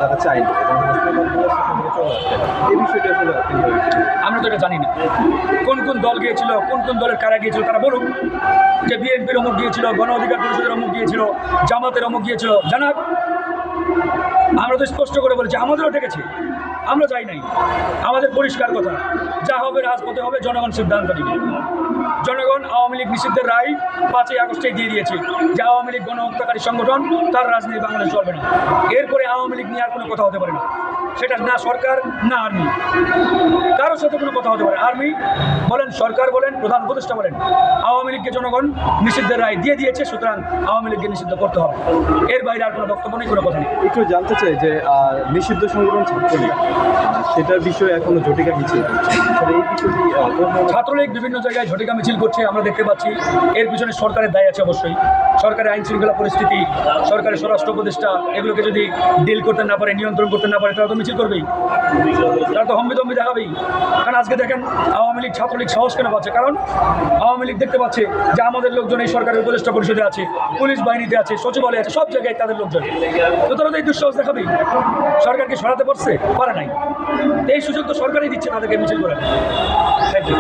তারা চায়নি এবং মুসলিমরা সেখান থেকে চলে আসছে। এই বিষয়টা আসলে কিভাবে? আমরা তো এটা জানি না কোন কোন দল গিয়েছিল, কোন কোন দলের কারা গিয়েছিল, তারা বলুক যে বিএনপির অমুক গিয়েছিল, গণ অধিকার পরিষদের অমুক গিয়েছিল, জামাতের অমুক গিয়েছিল, জানাক। আমরা তো স্পষ্ট করে বলেছি আমাদেরও ডেকেছে, আমরা যাই নাই। আমাদের পরিষ্কার কথা, যা হবে রাজপথে হবে, জনগণ সিদ্ধান্ত নেবে। জনগণ আওয়ামী লীগ নিষিদ্ধের রায় 5ই আগস্টেই দিয়ে দিয়েছে যে আওয়ামী লীগ গণহত্যাকারী সংগঠন, তার রাজনীতি বাংলাদেশ চলবে না। এরপরে আওয়ামী লীগ নিয়ে আর কোনো কথা হতে পারে না, সেটা না সরকার না আর্মি, কারোর সাথে কোনো কথা হতে পারে। আর্মি বলেন, সরকার বলেন, প্রধান উপদেষ্টা বলেন, আওয়ামী লীগকে জনগণ নিষিদ্ধের রায় দিয়ে দিয়েছে, সুতরাং আওয়ামী লীগকে নিষিদ্ধ করতে হবে। এর বাইরে আর কোনো বক্তব্য নেই, কোনো কথা নেই। একটু জানতে চাই যে নিষিদ্ধ সংগঠন ছাত্রলীগ, সেটার বিষয়ে এখনো ঝটিকা মিছিল করছে। আসলে এই বিষয়টি ছাত্রলীগ বিভিন্ন জায়গায় ঝটিকা মিছিল করছে, আমরা দেখতে পাচ্ছি। এর পিছনে সরকারের দায় আছে অবশ্যই। সরকারের আইন শৃঙ্খলা পরিস্থিতি, সরকারের স্বরাষ্ট্র উপদেষ্টা এগুলোকে যদি ডিল করতে না পারে, নিয়ন্ত্রণ করতে না পারে, তারা তো মিছিল করবেই, তারা তো হম্বিতম্বি দেখাবেই। কারণ আজকে দেখেন আওয়ামী লীগ ছাত্রলীগ সাহস কেন পাচ্ছে? কারণ আওয়ামী লীগ দেখতে পাচ্ছে যে আমাদের লোকজন এই সরকারের উপদেষ্টা পরিষদে আছে, পুলিশ বাহিনীতে আছে, সচিবালয়ে আছে, সব জায়গায় তাদের লোকজন, তো তারা তো এই দুঃসাহস দেখাবেই। সরকারকে সরাতে পারছে? পারে নাই। এই সুযোগ তো সরকারই দিচ্ছে তাদেরকে মিছিল করে। Thank you.